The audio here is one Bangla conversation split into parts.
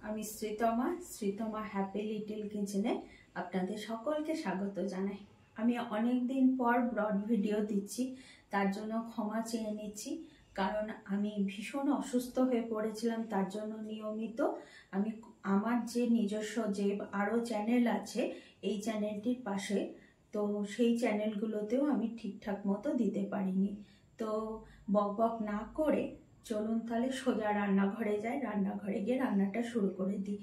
আমি শ্রীতমা হ্যাপি লিটল কিচেনে আপনাদের সকলকে স্বাগত জানাই। আমি অনেক দিন পর ব্রড ভিডিও দিচ্ছি, তার জন্য ক্ষমা চেয়ে নিচ্ছি। কারণ আমি ভীষণ অসুস্থ হয়ে পড়েছিলাম, তার জন্য নিয়মিত আমি আমার যে নিজস্ব যে আরও চ্যানেল আছে এই চ্যানেলটির পাশে, তো সেই চ্যানেলগুলোতেও আমি ঠিকঠাক মতো দিতে পারিনি। তো বক না করে চলুন তাহলে সোজা রান্নাঘরে যাই, রান্নাঘরে গিয়ে রান্নাটা শুরু করে দিই।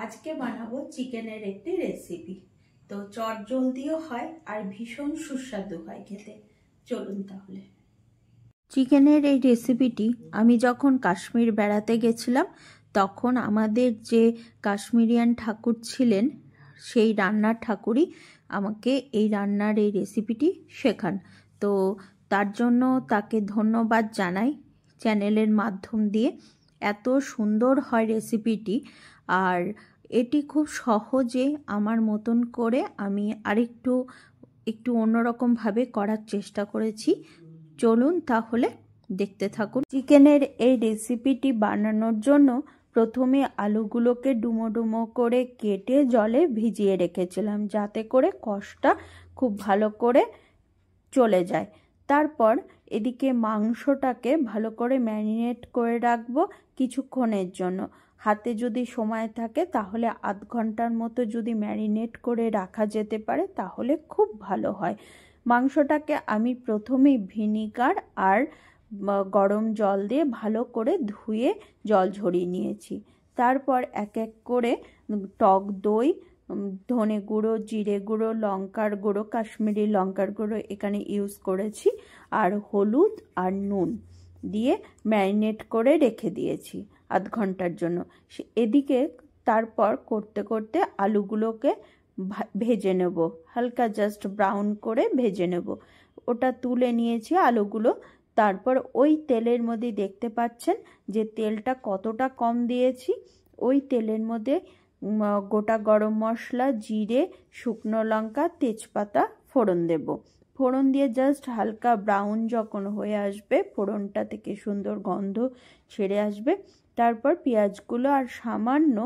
আজকে বানাবো চিকেনের একটি রেসিপি। তো চটজলদিও হয় আর ভীষণ সুস্বাদু হয় খেতে। চলুন তাহলে। চিকেনের এই রেসিপিটি আমি যখন কাশ্মীর বেড়াতে গেছিলাম তখন আমাদের যে কাশ্মীরিয়ান ঠাকুর ছিলেন সেই রান্নার ঠাকুরই আমাকে এই রান্নার এই রেসিপিটি শেখান। তো তার জন্য তাকে ধন্যবাদ জানাই চ্যানেলের মাধ্যম দিয়ে। এত সুন্দর হয় রেসিপিটি, আর এটি খুব সহজে আমার মতন করে আমি একটু অন্যরকমভাবে করার চেষ্টা করেছি। চলুন তাহলে দেখতে থাকুন। চিকেনের এই রেসিপিটি বানানোর জন্য প্রথমে আলুগুলোকে ডুমো ডুমো করে কেটে জলে ভিজিয়ে রেখেছিলাম, যাতে করে কষটা খুব ভালো করে চলে যায়। তারপর এদিকে মাংসটাকে ভালো করে ম্যারিনেট করে রাখবো কিছুক্ষণের জন্য। হাতে যদি সময় থাকে তাহলে আধ ঘন্টার মতো যদি ম্যারিনেট করে রাখা যেতে পারে তাহলে খুব ভালো হয়। মাংসটাকে আমি প্রথমেই ভিনিগার আর গরম জল দিয়ে ভালো করে ধুয়ে জল ঝরিয়ে নিয়েছি। তারপর এক এক করে টক দই, ধনে গুঁড়ো, জিরে গুঁড়ো, লঙ্কার গুঁড়ো, কাশ্মীরি লঙ্কার গুঁড়ো এখানে ইউজ করেছি, আর হলুদ আর নুন দিয়ে ম্যারিনেট করে রেখে দিয়েছি আধ ঘন্টার জন্য। এদিকে তারপর করতে করতে আলুগুলোকে ভেজে নেব, হালকা জাস্ট ব্রাউন করে ভেজে নেব। ওটা তুলে নিয়েছি আলুগুলো। তারপর ওই তেলের মধ্যে দেখতে পাচ্ছেন যে তেলটা কতটা কম দিয়েছি। ওই তেলের মধ্যে গোটা গরম মশলা, জিরে, শুকনো লঙ্কা, তেজপাতা ফোড়ন দেব। ফোড়ন দিয়ে জাস্ট হালকা ব্রাউন যখন হয়ে আসবে, ফোড়নটা থেকে সুন্দর গন্ধ ছেড়ে আসবে, তারপর পেঁয়াজগুলো আর সামান্য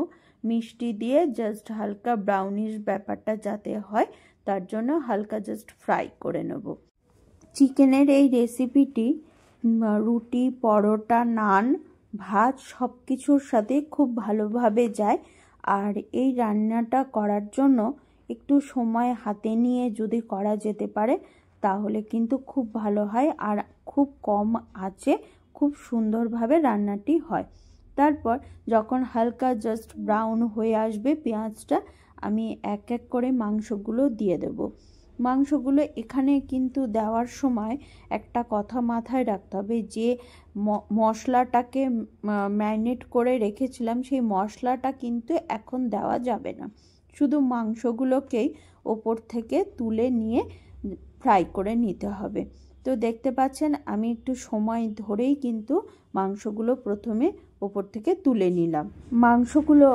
মিষ্টি দিয়ে জাস্ট হালকা ব্রাউনিশ ব্যাপারটা যাতে হয় তার জন্য হালকা জাস্ট ফ্রাই করে নেব। চিকেনের এই রেসিপিটি রুটি, পরোটা, নান, ভাত সব কিছুর সাথে খুব ভালোভাবে যায়। আর এই রান্নাটা করার জন্য একটু সময় হাতে নিয়ে যদি করা যেতে পারে তাহলে কিন্তু খুব ভালো হয়, আর খুব কম আঁচে খুব সুন্দরভাবে রান্নাটি হয়। তারপর যখন হালকা জাস্ট ব্রাউন হয়ে আসবে পেঁয়াজটা, আমি এক এক করে মাংসগুলো দিয়ে দেব। মাংসগুলো এখানে কিন্তু দেওয়ার সময় একটা কথা মাথায় রাখতে হবে, যে মশলাটাকে ম্যারিনেট করে রেখেছিলাম সেই মশলাটা কিন্তু এখন দেওয়া যাবে না। শুধু মাংসগুলোকেই ওপর থেকে তুলে নিয়ে ফ্রাই করে নিতে হবে। তো দেখতে পাচ্ছেন আমি একটু সময় ধরেই কিন্তু মাংসগুলো প্রথমে ওপর থেকে তুলে নিলাম। মাংসগুলো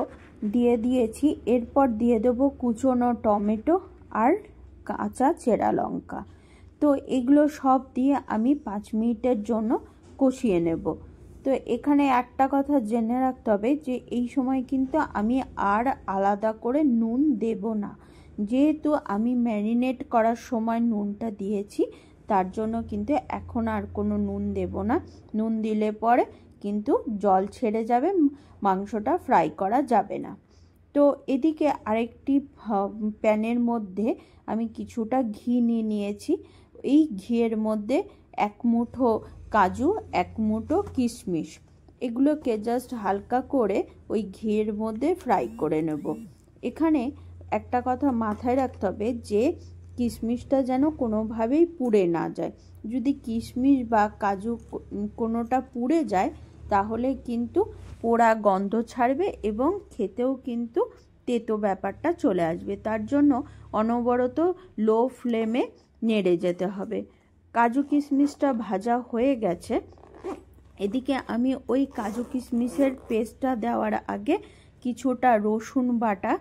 দিয়ে দিয়েছি, এরপর দিয়ে দেবো কুচনো টমেটো আর কাঁচা চেরা লঙ্কা। তো এগুলো সব দিয়ে আমি 5 মিনিটের জন্য কষিয়ে নেব। তো এখানে একটা কথা জেনে রাখতে হবে যে এই সময় কিন্তু আমি আর আলাদা করে নুন দেব না, যেহেতু আমি ম্যারিনেট করার সময় নুনটা দিয়েছি তার জন্য কিন্তু এখন আর কোনো নুন দেব না। নুন দিলে পরে কিন্তু জল ছেড়ে যাবে, মাংসটা ফ্রাই করা যাবে না। তো এদিকে আরেকটি প্যানের মধ্যে আমি কিছুটা ঘি নিয়ে নিয়েছি। এই ঘিয়ের মধ্যে 1 মুঠো কাজু, 1 মুঠো কিশমিশ, এগুলোকে জাস্ট হালকা করে ওই ঘিয়ের মধ্যে ফ্রাই করে নেব। এখানে একটা কথা মাথায় রাখতে হবে যে কিশমিশটা যেন কোনোভাবেই পুড়ে না যায়। যদি কিশমিশ বা কাজু কোনোটা পুড়ে যায় তাহলে কিন্তু পোড়া গন্ধ ছাড়বে এবং খেতেও কিন্তু তেতো ব্যাপারটা চলে আসবে। তার জন্য অনবরত লো ফ্লেমে নেড়ে যেতে হবে। কাজু কিশমিশটা ভাজা হয়ে গেছে। এদিকে আমি ওই কাজু কিশমিশের পেস্টটা দেওয়ার আগে কিছুটা রসুন বাটা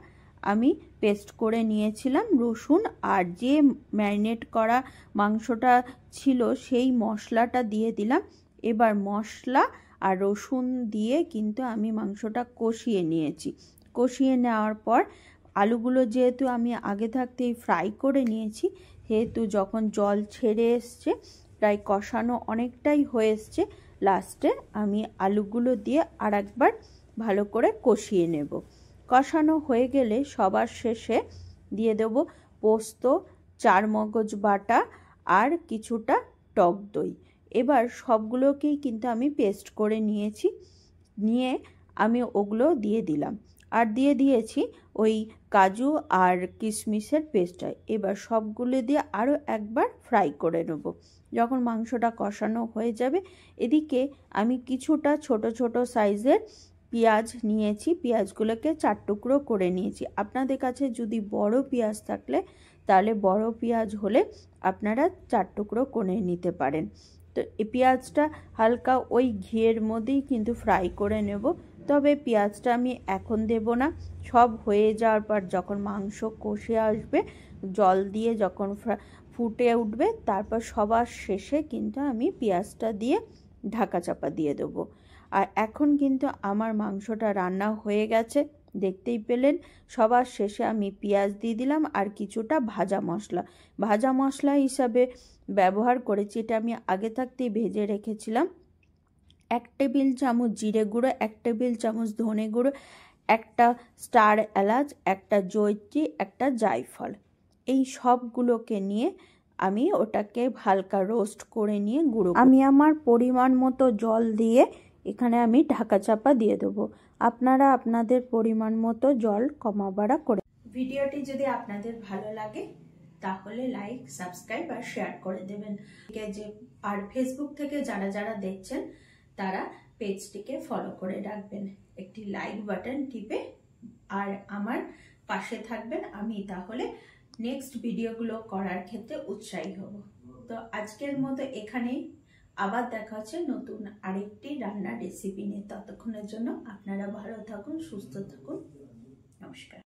আমি পেস্ট করে নিয়েছিলাম। রসুন আর যে ম্যারিনেট করা মাংসটা ছিল সেই মশলাটা দিয়ে দিলাম। এবার মশলা আর রসুন দিয়ে কিন্তু আমি মাংসটা কষিয়ে নিয়েছি। কষিয়ে নেওয়ার পর আলুগুলো যেহেতু আমি আগে থাকতেই ফ্রাই করে নিয়েছি, সেহেতু যখন জল ছেড়ে এসছে, প্রায় কষানো অনেকটাই হয়ে এসছে, লাস্টে আমি আলুগুলো দিয়ে আর একবার ভালো করে কষিয়ে নেব। কষানো হয়ে গেলে সবার শেষে দিয়ে দেব পোস্ত, চারমগজ বাটা আর কিছুটা টক দই। এবার সবগুলোকেই কিন্তু আমি পেস্ট করে নিয়েছি, নিয়ে আমি ওগুলো দিয়ে দিলাম আর দিয়ে দিয়েছি ওই কাজু আর কিশমিশের পেস্টটা। এবার সবগুলো দিয়ে আরও একবার ফ্রাই করে নেব। যখন মাংসটা কষানো হয়ে যাবে, এদিকে আমি কিছুটা ছোট ছোট সাইজের পেঁয়াজ নিয়েছি, পেঁয়াজগুলোকে 4 টুকরো করে নিয়েছি। আপনাদের কাছে যদি বড় পেঁয়াজ থাকলে তাহলে বড় পেঁয়াজ হলে আপনারা 4 টুকরো করে নিতে পারেন। তো এই পেঁয়াজটা হালকা ওই ঘিয়ের মধ্যেই কিন্তু ফ্রাই করে নেব। তবে পেঁয়াজটা আমি এখন দেব না, সব হয়ে যাওয়ার পর যখন মাংস কষে আসবে, জল দিয়ে যখন ফুটে উঠবে, তারপর সবার শেষে কিন্তু আমি পেঁয়াজটা দিয়ে ঢাকা চাপা দিয়ে দেবো। আর এখন কিন্তু আমার মাংসটা রান্না হয়ে গেছে, দেখতেই পেলেন। সবার শেষে আমি পেঁয়াজ দিয়ে দিলাম আর কিছুটা ভাজা মশলা হিসাবে ব্যবহার করেছি, এটা আমি আগে থাকতেই ভেজে রেখেছিলাম। 1 টেবিল চামচ জিরে গুঁড়ো, 1 টেবিল চামচ ধনে গুঁড়ো, একটা স্টার এলাচ, একটা জয়িত্রী, একটা জায়ফল, এই সবগুলোকে নিয়ে আমি ওটাকে হালকা রোস্ট করে নিয়ে গুঁড়ো আমি আমার পরিমাণ মতো জল দিয়ে এখানে আমি ঢাকা চাপা দিয়ে দেবো। আপনারা আপনাদের পরিমাণ মতো জল কমা বাড়া করে। ভিডিওটি যদি আপনাদের ভালো লাগে তাহলে লাইক, সাবস্ক্রাইব আর শেয়ার করে দেবেন। আর ফেসবুক থেকে যারা যারা দেখছেন তারা পেজটিকে ফলো করে রাখবেন, একটি লাইক বাটন টিপে আর আমার পাশে থাকবেন। আমি তাহলে নেক্সট ভিডিওগুলো করার ক্ষেত্রে উৎসাহী হব। তো আজকের মতো এখানেই, আবার দেখা হচ্ছে নতুন আরেকটি রান্নার রেসিপি নিয়ে। ততক্ষণের জন্য আপনারা ভালো থাকুন, সুস্থ থাকুন, নমস্কার।